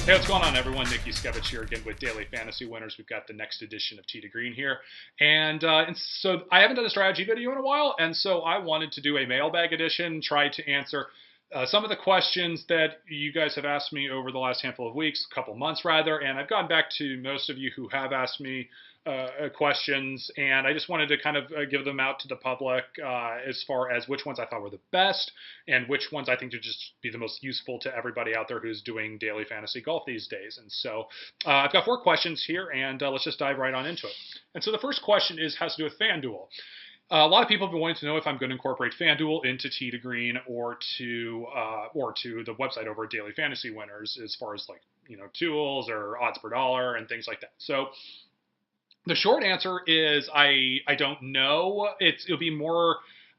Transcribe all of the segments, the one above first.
Hey, what's going on, everyone? Nick Yuskevich here again with Daily Fantasy Winners. We've got the next edition of Tee to Green here. And so I haven't done a strategy video in a while, and so I wanted to do a mailbag edition, try to answer some of the questions that you guys have asked me over the last handful of weeks, a couple months rather, and I've gotten back to most of you who have asked me questions, and I just wanted to kind of give them out to the public as far as which ones I thought were the best and which ones I think to just be the most useful to everybody out there who's doing daily fantasy golf these days. And so I've got 4 questions here, and let's just dive right on into it. And so the first question has to do with FanDuel. A lot of people have been wanting to know if I'm going to incorporate FanDuel into Tee to Green or to the website over at Daily Fantasy Winners as far as tools or odds per dollar and things like that. So the short answer is I don't know. It'll be more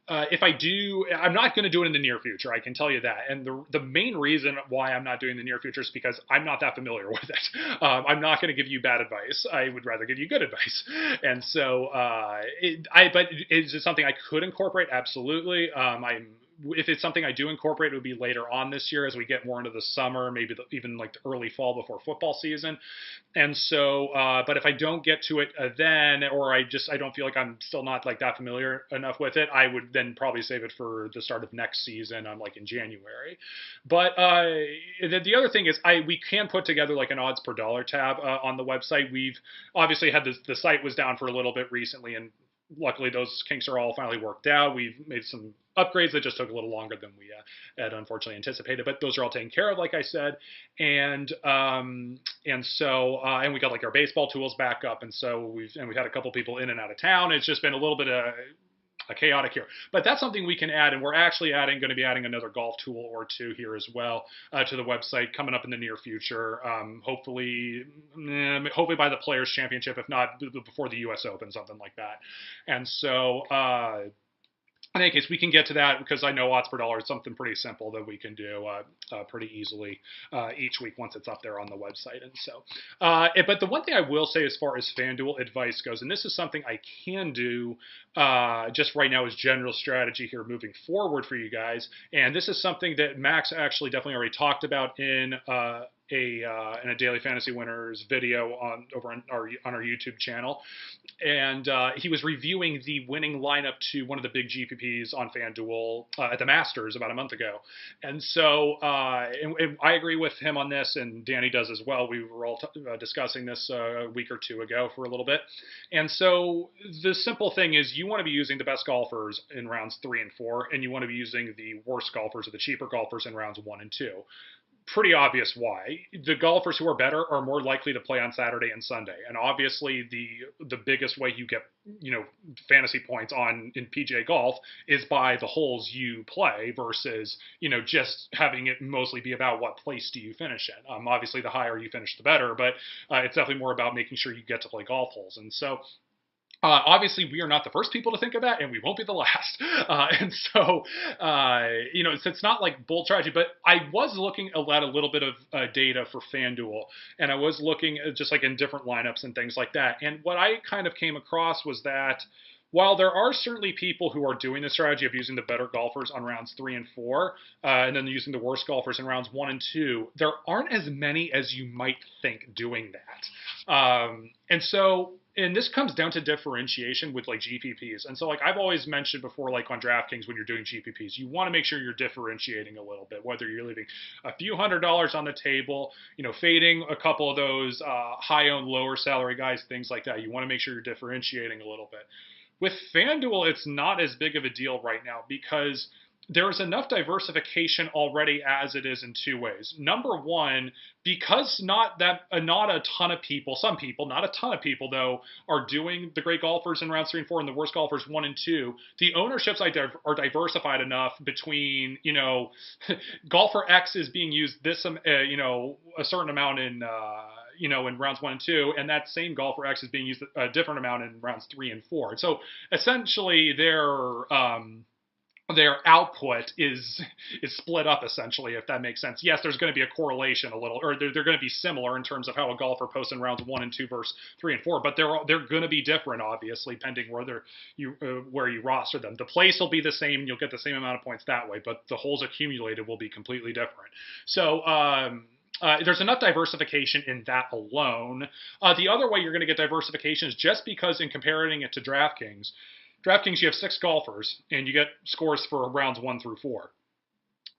if I do. I'm not going to do it in the near future. I can tell you that. And the main reason why I'm not doing the near future is because I'm not that familiar with it. I'm not going to give you bad advice. I would rather give you good advice. And so, but is it something I could incorporate? Absolutely. If it's something I do incorporate, it would be later on this year as we get more into the summer, maybe even like the early fall before football season. And so, but if I don't get to it then, or I don't feel like I'm still not like that familiar enough with it, I would then probably save it for the start of next season, like in January. But the other thing is we can put together like an odds per dollar tab on the website. We've obviously had the site was down for a little bit recently, and luckily those kinks are all finally worked out. We've made some upgrades that just took a little longer than we had unfortunately anticipated, but those are all taken care of, like I said. And so we got like our baseball tools back up, and so we've had a couple people in and out of town. It's just been a little bit of a chaotic here, but that's something we can add, and we're actually going to be adding another golf tool or two here as well to the website coming up in the near future. Hopefully by the Players Championship, if not before the U.S. Open, something like that. And so in any case, we can get to that because I know odds per dollar is something pretty simple that we can do pretty easily each week once it's up there on the website. And so, but the one thing I will say as far as FanDuel advice goes, and this is something I can do just right now as general strategy here moving forward for you guys, and this is something that Max actually definitely already talked about in a Daily Fantasy Winners video over on our YouTube channel, and he was reviewing the winning lineup to one of the big GPPs on FanDuel at the Masters about a month ago. And so and I agree with him on this, and Danny does as well. We were all discussing this a week or two ago for a little bit. And so the simple thing is you want to be using the best golfers in rounds 3 and 4, and you want to be using the worst golfers or the cheaper golfers in rounds 1 and 2. Pretty obvious why. The golfers who are better are more likely to play on Saturday and Sunday. And obviously the biggest way you get, fantasy points in PGA golf is by the holes you play versus, just having it mostly be about what place do you finish in. Obviously the higher you finish, the better, but it's definitely more about making sure you get to play golf holes. And so obviously, we are not the first people to think of that, and we won't be the last. And so, it's not like bold strategy, but I was looking at a little bit of data for FanDuel, and I was looking at just like in different lineups and things like that. And what I kind of came across was that while there are certainly people who are doing the strategy of using the better golfers on rounds 3 and 4, and then using the worst golfers in rounds 1 and 2, there aren't as many as you might think doing that. And this comes down to differentiation with like GPPs. And so like I've always mentioned before, like on DraftKings, when you're doing GPPs, you want to make sure you're differentiating a little bit, whether you're leaving a few $100s on the table, fading a couple of those high-owned, lower salary guys, things like that. You want to make sure you're differentiating a little bit. With FanDuel, it's not as big of a deal right now because there is enough diversification already as it is in 2 ways. Number one, because not a ton of people, some people, not a ton of people though, are doing the great golfers in rounds 3 and 4 and the worst golfers 1 and 2. The ownerships are diversified enough between, golfer X is being used this, a certain amount in rounds 1 and 2, and that same golfer X is being used a different amount in rounds 3 and 4. So essentially, their output is split up essentially, if that makes sense. Yes, there's going to be a correlation a little, or they're going to be similar in terms of how a golfer posts in rounds 1 and 2 versus 3 and 4, but they're going to be different, obviously, depending where you roster them. The place will be the same, you'll get the same amount of points that way, but the holes accumulated will be completely different. So there's enough diversification in that alone. The other way you're going to get diversification is just because in comparing it to DraftKings, you have 6 golfers, and you get scores for rounds 1 through 4.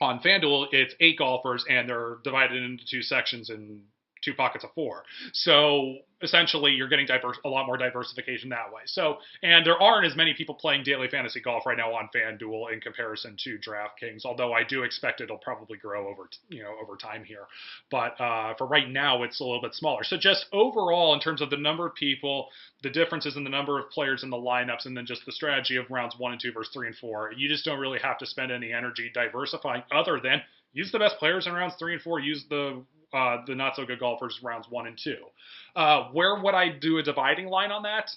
On FanDuel, it's 8 golfers, and they're divided into 2 sections and 2 pockets of 4. So essentially, you're getting a lot more diversification that way. So, and there aren't as many people playing daily fantasy golf right now on FanDuel in comparison to DraftKings. Although I do expect it'll probably grow over time here. But for right now, it's a little bit smaller. So just overall, in terms of the number of people, the differences in the number of players in the lineups, and then just the strategy of rounds 1 and 2 versus 3 and 4, you just don't really have to spend any energy diversifying other than use the best players in rounds 3 and 4, use the not so good golfers rounds 1 and 2. Where would I do a dividing line on that?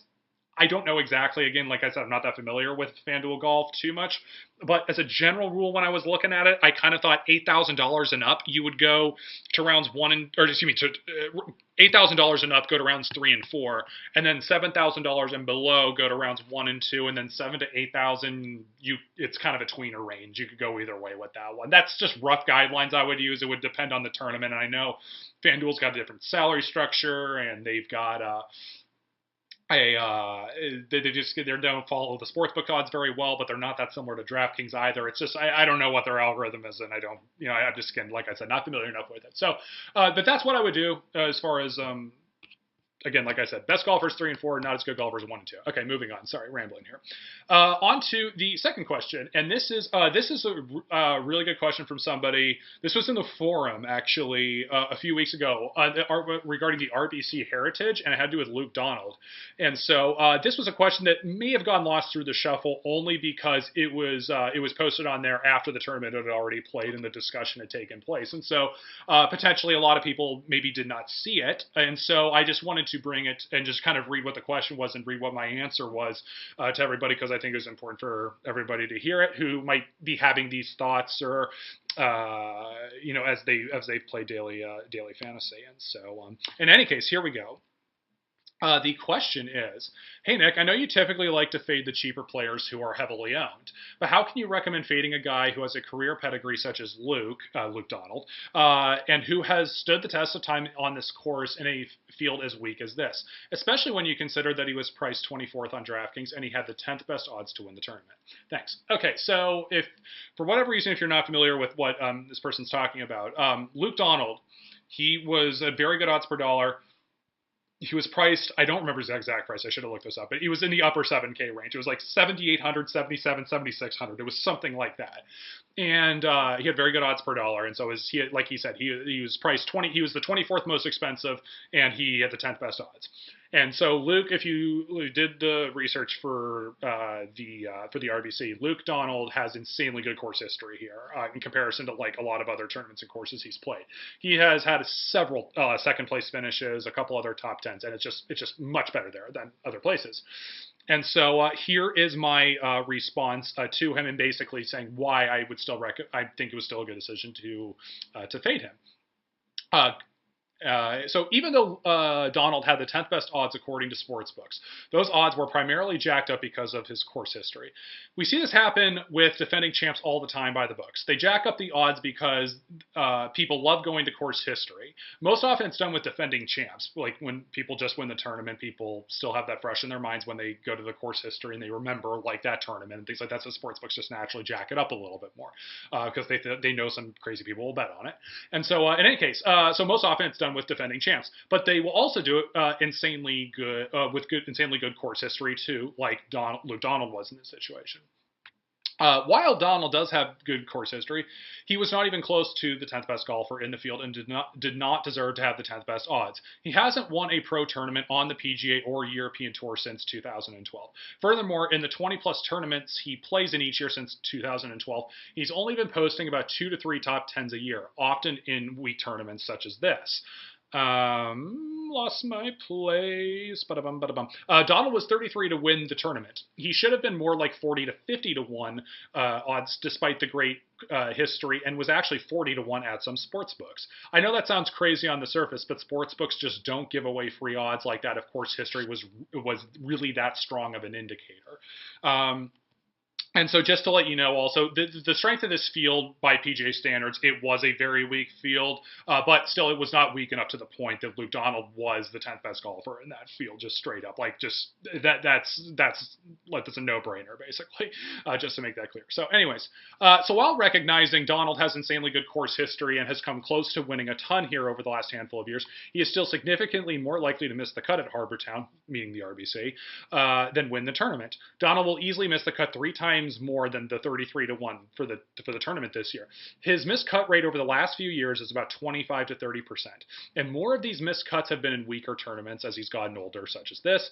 I don't know exactly. Again, like I said, I'm not that familiar with FanDuel Golf too much. But as a general rule, when I was looking at it, I kind of thought $8,000 and up, you would go to rounds $8,000 and up, go to rounds 3 and 4, and then $7,000 and below, go to rounds 1 and 2, and then 7 to 8,000, it's kind of a tweener range. You could go either way with that one. That's just rough guidelines I would use. It would depend on the tournament, and I know FanDuel's got a different salary structure, and they've got they don't follow the sportsbook odds very well, but they're not that similar to DraftKings either. It's just I don't know what their algorithm is, and I don't I'm just like I said, not familiar enough with it. So, but that's what I would do as far as again, like I said, best golfers 3 and 4, not as good golfers 1 and 2. Okay, moving on. Sorry, rambling here. On to the second question, and this is a really good question from somebody. This was in the forum actually a few weeks ago regarding the RBC Heritage, and it had to do with Luke Donald. And so this was a question that may have gone lost through the shuffle only because it was posted on there after the tournament had already played and the discussion had taken place, and so potentially a lot of people maybe did not see it, and so I just wanted to bring it and just kind of read what the question was and read what my answer was to everybody, because I think it was important for everybody to hear it who might be having these thoughts or as they play daily fantasy. And so in any case, here we go. The question is, hey, Nick, I know you typically like to fade the cheaper players who are heavily owned, but how can you recommend fading a guy who has a career pedigree such as Luke Donald, and who has stood the test of time on this course in a field as weak as this, especially when you consider that he was priced 24th on DraftKings and he had the 10th best odds to win the tournament? Thanks. Okay, so if, for whatever reason, if you're not familiar with what this person's talking about, Luke Donald, he was a very good odds per dollar. He was priced, I don't remember his exact price, I should have looked this up, but he was in the upper 7K range. It was like 7,800, 77, 7,600. It was something like that. And he had very good odds per dollar. And so like he said, he was priced he was the 24th most expensive, and he had the 10th best odds. And so Luke, if you did the research for the RBC, Luke Donald has insanely good course history here in comparison to like a lot of other tournaments and courses he's played. He has had several second place finishes, a couple other top 10s, and it's just much better there than other places. And so here is my response to him, and basically saying why I would still I think it was still a good decision to fade him. So even though Donald had the 10th best odds according to sportsbooks, those odds were primarily jacked up because of his course history. We see this happen with defending champs all the time by the books. They jack up the odds because people love going to course history. Most often it's done with defending champs. Like when people just win the tournament, people still have that fresh in their minds when they go to the course history and they remember like that tournament and things like that. So sportsbooks just naturally jack it up a little bit more because they know some crazy people will bet on it. And so in any case, so most often it's done with defending champs, but they will also do it insanely good course history too, like Luke Donald was in this situation. While Donald does have good course history, he was not even close to the 10th best golfer in the field and did not deserve to have the 10th best odds. He hasn't won a pro tournament on the PGA or European Tour since 2012. Furthermore, in the 20-plus tournaments he plays in each year since 2012, he's only been posting about 2 to 3 top 10s a year, often in weak tournaments such as this. Lost my place. Donald was 33 to win the tournament. He should have been more like 40 to 50 to 1 odds despite the great history, and was actually 40 to 1 at some sports books. I know that sounds crazy on the surface, but sports books just don't give away free odds like that if course history was really that strong of an indicator. And so just to let you know also, the strength of this field by PGA standards, it was a very weak field, but still it was not weak enough to the point that Luke Donald was the 10th best golfer in that field, just straight up. Like, just that's like, that's a no-brainer, basically, just to make that clear. So anyways, so while recognizing Donald has insanely good course history and has come close to winning a ton here over the last handful of years, he is still significantly more likely to miss the cut at Harbour Town, meaning the RBC, than win the tournament. Donald will easily miss the cut 3 times more than the 33 to 1 for the tournament this year. His missed cut rate over the last few years is about 25 to 30%. And more of these missed cuts have been in weaker tournaments as he's gotten older, such as this.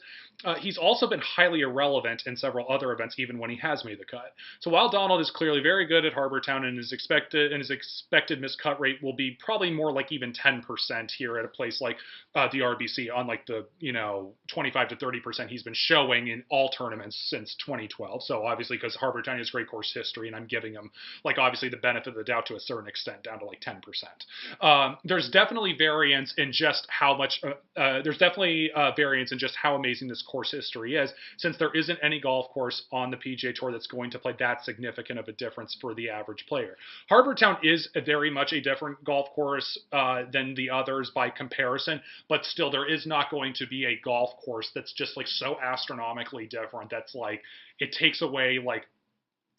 He's also been highly irrelevant in several other events, even when he has made the cut. So while Donald is clearly very good at Harbour Town, and his expected missed cut rate will be probably more like even 10% here at a place like the RBC, unlike the 25 to 30% he's been showing in all tournaments since 2012. So obviously, because Harbour Town has great course history, and I'm giving him, like, obviously the benefit of the doubt to a certain extent, down to like 10%. There's definitely variance in just how much. There's definitely variance in just how amazing this course history is, since there isn't any golf course on the PGA Tour that's going to play that significant of a difference for the average player. Harbour Town is very much a different golf course than the others by comparison, but still there is not going to be a golf course that's just like so astronomically different that's like it takes away like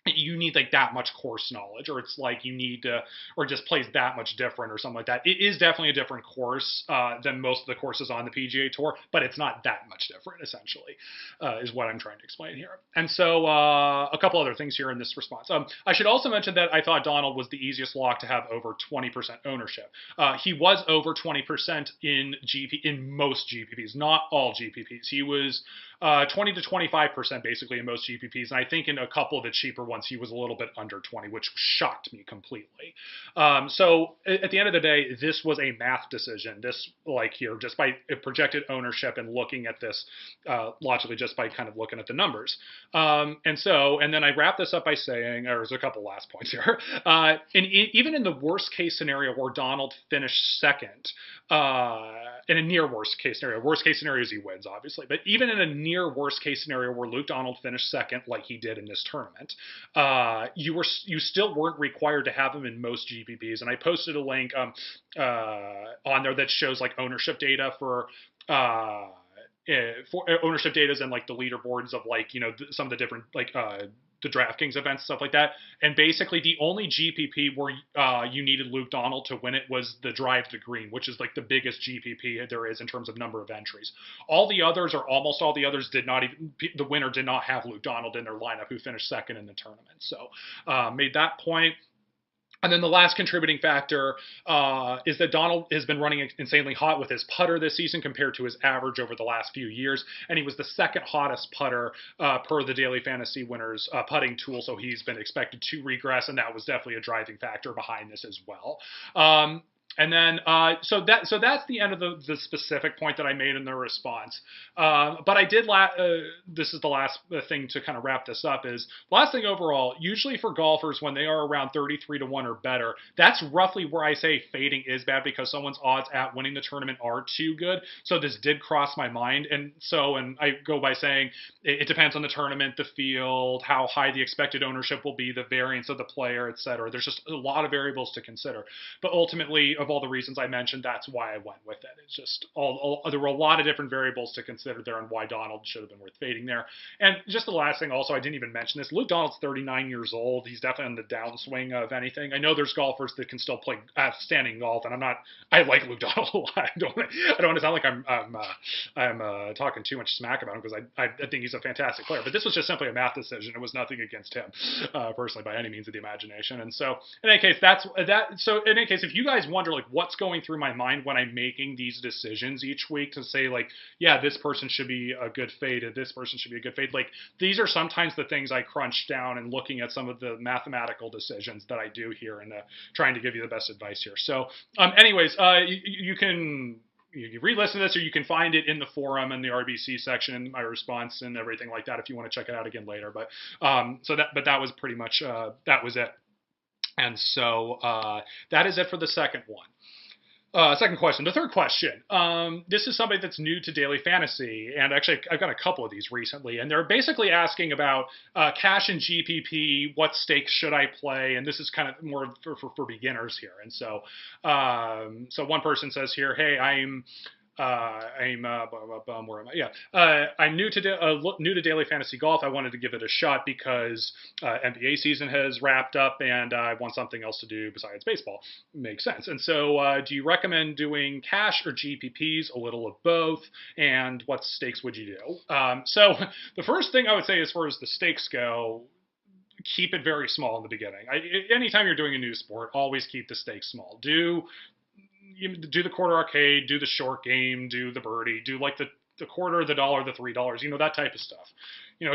you need like that much course knowledge, or it's like you need to, or just plays that much different or something like that. It is definitely a different course than most of the courses on the PGA Tour, but it's not that much different, essentially, is what I'm trying to explain here. And so a couple other things here in this response. I should also mention that I thought Donald was the easiest lock to have over 20% ownership. He was over 20% in most GPPs, not all GPPs. He was 20 to 25% basically in most GPPs, and I think in a couple of the cheaper ones he was a little bit under 20, which shocked me completely. So at the end of the day, this was a math decision. This, like here, just by projected ownership and looking at this logically, just by kind of looking at the numbers. And then I wrap this up by saying, or there's a couple last points here. Even in the worst case scenario where Donald finished second, in a near worst case scenario is he wins, obviously, but even in a near worst case scenario where Luke Donald finished second, like he did in this tournament, you still weren't required to have him in most GPPs. And I posted a link on there that shows like ownership data for ownership data and like the leaderboards of like some of the different like the DraftKings events, stuff like that. And basically the only GPP where you needed Luke Donald to win it was the Drive to Green, which is like the biggest GPP there is in terms of number of entries. Almost all the others did not even, the winner did not have Luke Donald in their lineup, who finished second in the tournament. So made that point. And then the last contributing factor is that Donald has been running insanely hot with his putter this season compared to his average over the last few years. And he was the second hottest putter per the Daily Fantasy Winners putting tool. So he's been expected to regress, and that was definitely a driving factor behind this as well. And then, so that's the end of the specific point that I made in the response. But I did, this is the last thing to kind of wrap this up, is last thing overall, usually for golfers, when they are around 33 to 1 or better, that's roughly where I say fading is bad, because someone's odds at winning the tournament are too good. So this did cross my mind. And I go by saying it depends on the tournament, the field, how high the expected ownership will be, the variance of the player, etc. There's just a lot of variables to consider. But ultimately, of all the reasons I mentioned, that's why I went with it. It's just there were a lot of different variables to consider there, and why Donald should have been worth fading there. And just the last thing, also, I didn't even mention this. Luke Donald's 39 years old. He's definitely on the downswing of anything. I know there's golfers that can still play outstanding golf, and I like Luke Donald a lot. I don't want to sound like I'm talking too much smack about him, because I think he's a fantastic player. But this was just simply a math decision. It was nothing against him personally by any means of the imagination. And so in any case, if you guys wonder like what's going through my mind when I'm making these decisions each week to say like, yeah, this person should be a good fade, and this person should be a good fade, like these are sometimes the things I crunch down and looking at some of the mathematical decisions that I do here, and trying to give you the best advice here. So anyways, you can re-listen to this, or you can find it in the forum and the RBC section, my response and everything like that, if you want to check it out again later. But that was pretty much that was it. And so that is it for the second one. Second question. The third question. This is somebody that's new to Daily Fantasy, and actually, I've got a couple of these recently, and they're basically asking about cash and GPP. What stakes should I play? And this is kind of more for beginners here. And so one person says here, "Hey, where am I? Yeah, I'm new to Daily Fantasy Golf. I wanted to give it a shot because NBA season has wrapped up, and I want something else to do besides baseball. Makes sense. And so, do you recommend doing cash or GPPs? A little of both. And what stakes would you do? So, the first thing I would say, as far as the stakes go, keep it very small in the beginning. Anytime you're doing a new sport, always keep the stakes small. Do the quarter arcade, do the short game, do the birdie, do like the quarter, the dollar, the $3, that type of stuff.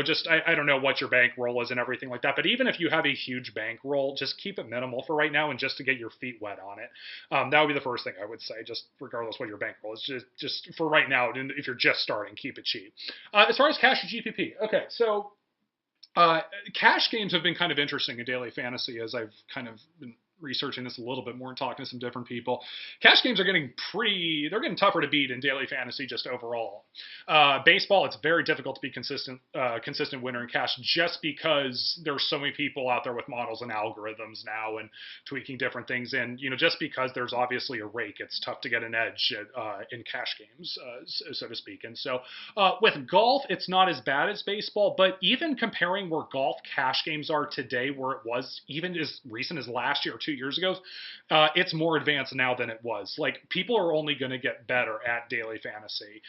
Just I don't know what your bankroll is and everything like that, but even if you have a huge bankroll, just keep it minimal for right now and just to get your feet wet on it. That would be the first thing I would say, just regardless what your bankroll is, just for right now, if you're just starting, keep it cheap. As far as cash or GPP, okay, so cash games have been kind of interesting in Daily Fantasy as I've kind of been researching this a little bit more and talking to some different people. Cash games are getting tougher to beat in Daily Fantasy just overall. Baseball, it's very difficult to be consistent winner in cash just because there's so many people out there with models and algorithms now and tweaking different things. And, just because there's obviously a rake, it's tough to get an edge in cash games, so to speak. And so with golf, it's not as bad as baseball, but even comparing where golf cash games are today, where it was even as recent as last year or 2 years ago, it's more advanced now than it was. Like, people are only going to get better at Daily Fantasy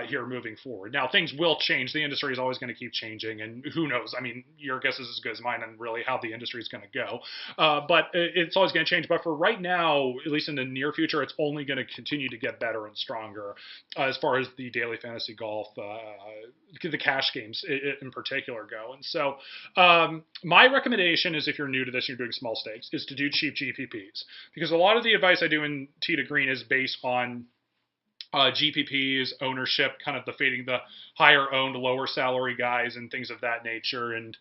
here moving forward. Now, things will change. The industry is always going to keep changing, and who knows? I mean, your guess is as good as mine on really how the industry is going to go. But it's always going to change. But for right now, at least in the near future, it's only going to continue to get better and stronger as far as the Daily Fantasy Golf, the cash games in particular go. And so my recommendation is, if you're new to this and you're doing small stakes, is to do cheap GPPs, because a lot of the advice I do in Tee to Green is based on GPPs, ownership, kind of the fading the higher owned, lower salary guys and things of that nature, and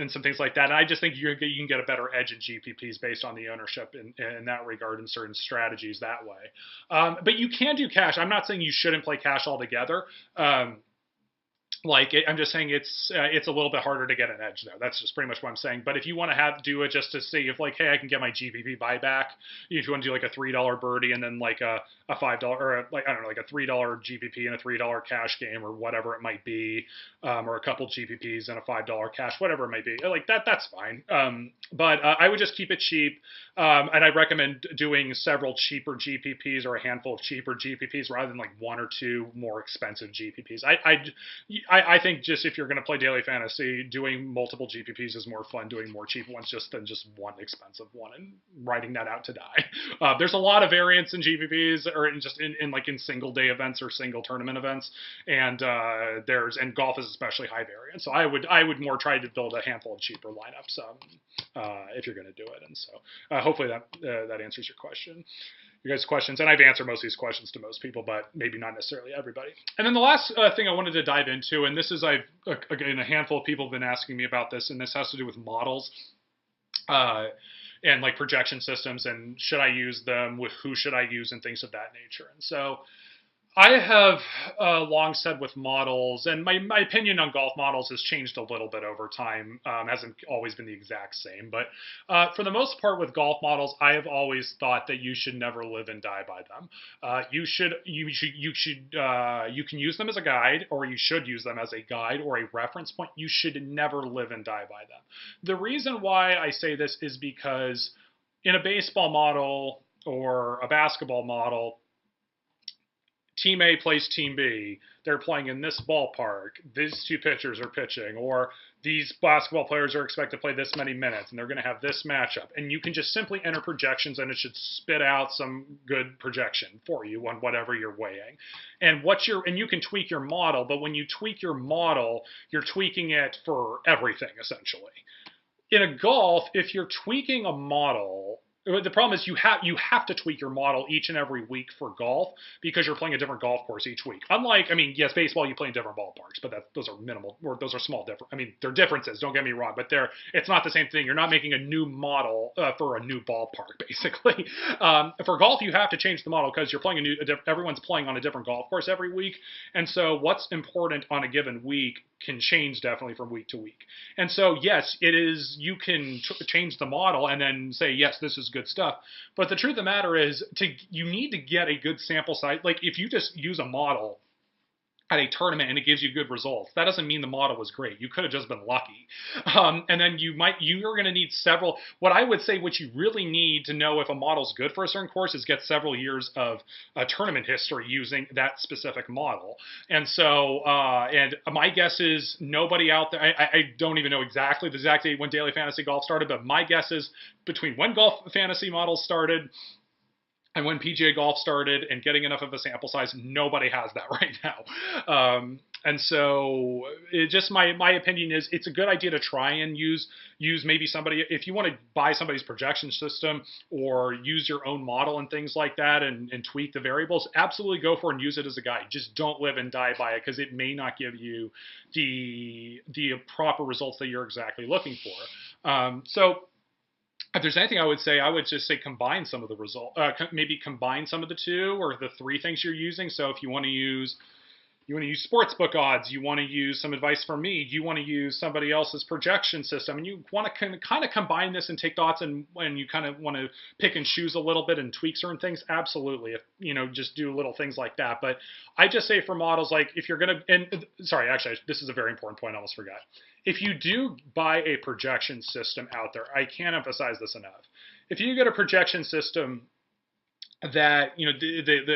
some things like that. And I just think you can get a better edge in GPPs based on the ownership in that regard and certain strategies that way. But you can do cash. I'm not saying you shouldn't play cash altogether. I'm just saying it's a little bit harder to get an edge there. That's just pretty much what I'm saying. But if you want to do it just to see if, like, hey, I can get my GPP buyback, if you want to do like a $3 birdie and then like a $5 or like a $3 GPP and a $3 cash game or whatever it might be, or a couple GPPs and a $5 cash, whatever it might be, like that's fine. But I would just keep it cheap, and I recommend doing several cheaper GPPs or a handful of cheaper GPPs rather than like one or two more expensive GPPs. I think just if you're going to play Daily Fantasy, doing multiple GPPs is more fun doing more cheap ones than just one expensive one and writing that out to die. There's a lot of variance in GPPs, or in single day events or single tournament events, and golf is especially high variance. So I would more try to build a handful of cheaper lineups if you're going to do it. And so hopefully that answers your question. You guys' questions, and I've answered most of these questions to most people, but maybe not necessarily everybody. And then the last thing I wanted to dive into, and this is again, a handful of people have been asking me about this, and this has to do with models and like projection systems, and should I use them, with who should I use, and things of that nature. And so I have long said with models, and my opinion on golf models has changed a little bit over time. Hasn't always been the exact same, but for the most part with golf models, I have always thought that you should never live and die by them. You can use them as a guide, or you should use them as a guide or a reference point. You should never live and die by them. The reason why I say this is because in a baseball model or a basketball model, Team A plays Team B. They're playing in this ballpark. These two pitchers are pitching, or these basketball players are expected to play this many minutes, and they're going to have this matchup. And you can just simply enter projections, and it should spit out some good projection for you on whatever you're weighing. And you can tweak your model, but when you tweak your model, you're tweaking it for everything essentially. In a golf, if you're tweaking a model, the problem is you have to tweak your model each and every week for golf because you're playing a different golf course each week. Unlike, I mean, yes, baseball you play in different ballparks, but those are minimal, or those are small different. I mean, they're differences. Don't get me wrong, but it's not the same thing. You're not making a new model for a new ballpark, basically. For golf, you have to change the model because you're playing everyone's playing on a different golf course every week, and so what's important on a given week can change definitely from week to week. And so, yes, it is. You can change the model and then say, yes, this is good stuff. But the truth of the matter is, you need to get a good sample size. Like if you just use a model at a tournament and it gives you good results, that doesn't mean the model was great. You could have just been lucky. And then you're going to need several. What I would say, what you really need to know if a model's good for a certain course is get several years of tournament history using that specific model. And so, and my guess is nobody out there, I don't even know exactly the exact date when Daily Fantasy Golf started, but my guess is between when golf fantasy models started and when PGA Golf started and getting enough of a sample size, nobody has that right now. And so my opinion is it's a good idea to try and use maybe somebody, if you want to buy somebody's projection system or use your own model and things like that and tweak the variables, absolutely go for it and use it as a guide. Just don't live and die by it because it may not give you the proper results that you're exactly looking for. So if there's anything I would just say combine some of the maybe combine some of the two or the three things you're using. So if you want to use sportsbook odds, you want to use some advice from me, you want to use somebody else's projection system, and you want to kind of combine this and take thoughts and you kind of want to pick and choose a little bit and tweak certain things, absolutely. If just do little things like that. But I just say for models, like if you're going to, sorry, actually, this is a very important point I almost forgot. If you do buy a projection system out there, I can't emphasize this enough. If you get a projection system that,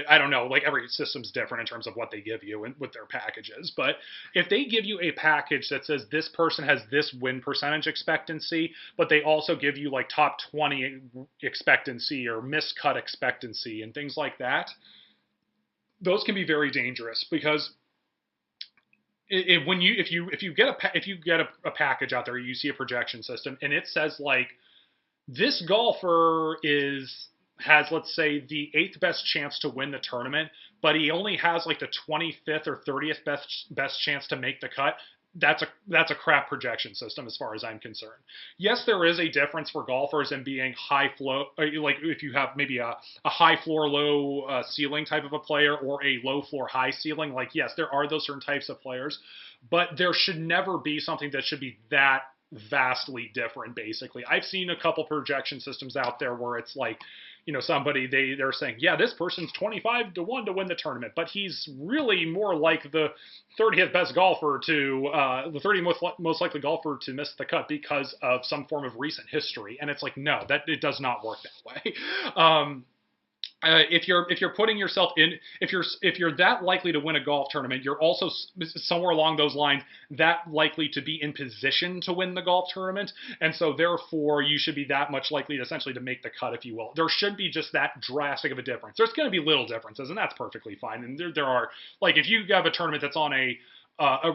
I don't know, like every system's different in terms of what they give you and with their packages. But if they give you a package that says this person has this win percentage expectancy, but they also give you like top 20 expectancy or miscut expectancy and things like that, those can be very dangerous because if you get a package out there, you see a projection system and it says like this golfer has, let's say, the 8th best chance to win the tournament, but he only has like the 25th or 30th best chance to make the cut. That's a crap projection system as far as I'm concerned. Yes, there is a difference for golfers in being high flow, like if you have maybe a high floor, low ceiling type of a player or a low floor, high ceiling. Like, yes, there are those certain types of players, but there should never be something that should be that vastly different, basically. I've seen a couple projection systems out there where it's like, somebody, they're saying, yeah, this person's 25 to 1 to win the tournament, but he's really more like the 30th best golfer the 30th most likely golfer to miss the cut because of some form of recent history. And it's like, no, that it does not work that way. If you're putting yourself in, if you're that likely to win a golf tournament, you're also somewhere along those lines that likely to be in position to win the golf tournament, and so therefore you should be that much likely to essentially to make the cut, if you will. There should be just that drastic of a difference. There's going to be little differences, and that's perfectly fine. And there are, like, if you have a tournament that's on a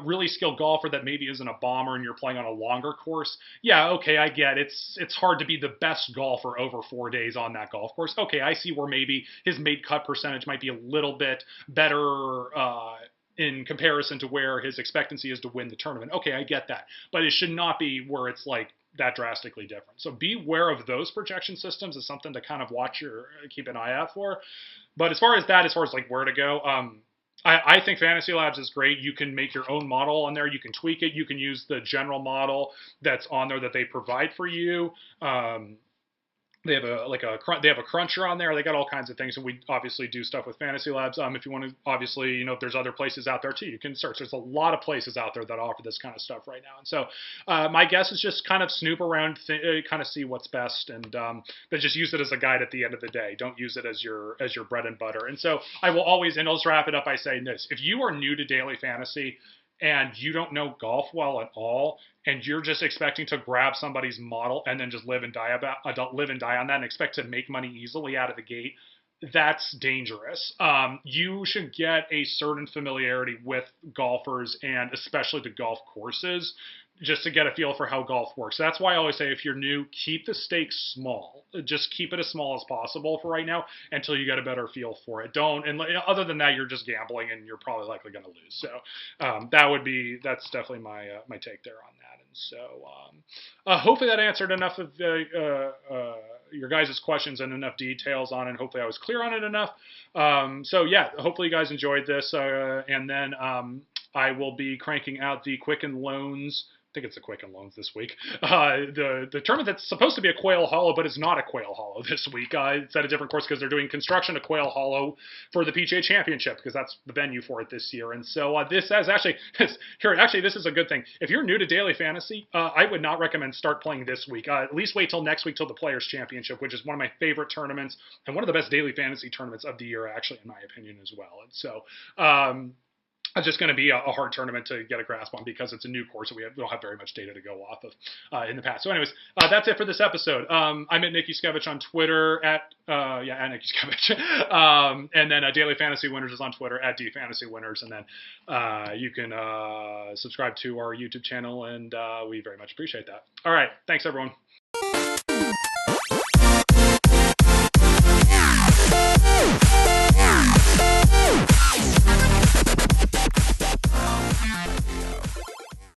really skilled golfer that maybe isn't a bomber and you're playing on a longer course, yeah, okay, I get it. It's hard to be the best golfer over 4 days on that golf course. Okay, I see where maybe his made cut percentage might be a little bit better in comparison to where his expectancy is to win the tournament. Okay, I get that. But it should not be where it's like that drastically different. So beware of those projection systems is something to kind of keep an eye out for. But as far as like where to go, I think FantasyLabs is great. You can make your own model on there. You can tweak it. You can use the general model that's on there that they provide for you. They have a cruncher on there. They got all kinds of things, and we obviously do stuff with FantasyLabs. If you want to, obviously, if there's other places out there too, you can search. There's a lot of places out there that offer this kind of stuff right now. And so, my guess is just kind of snoop around, kind of see what's best, and but just use it as a guide at the end of the day. Don't use it as your bread and butter. And so, I will always, and I'll just wrap it up by saying this: if you are new to daily fantasy and you don't know golf well at all, and you're just expecting to grab somebody's model and then just live and die on that and expect to make money easily out of the gate, that's dangerous. You should get a certain familiarity with golfers and especially the golf courses just to get a feel for how golf works. That's why I always say if you're new, keep the stakes small. Just keep it as small as possible for right now until you get a better feel for it. Don't, and other than that, you're just gambling and you're probably likely going to lose. So that's definitely my take there on that. And so hopefully that answered enough of your guys' questions and enough details on it. And hopefully I was clear on it enough. So yeah, hopefully you guys enjoyed this. And then I will be cranking out the Quicken Loans. I think it's the Quicken Loans this week. The tournament that's supposed to be a Quail Hollow, but it's not a Quail Hollow this week. It's at a different course because they're doing construction to Quail Hollow for the PGA Championship because that's the venue for it this year. And so this has actually this is a good thing. If you're new to Daily Fantasy, I would not recommend start playing this week. At least wait till next week till the Players Championship, which is one of my favorite tournaments and one of the best Daily Fantasy tournaments of the year, actually, in my opinion as well. And so. It's just going to be a hard tournament to get a grasp on because it's a new course and we don't have very much data to go off of in the past. So anyways, that's it for this episode. I'm at Nicky Skevich on Twitter at Nicky Skevich. And then Daily Fantasy Winners is on Twitter at DFSnerd. And then you can subscribe to our YouTube channel and we very much appreciate that. All right. Thanks, everyone.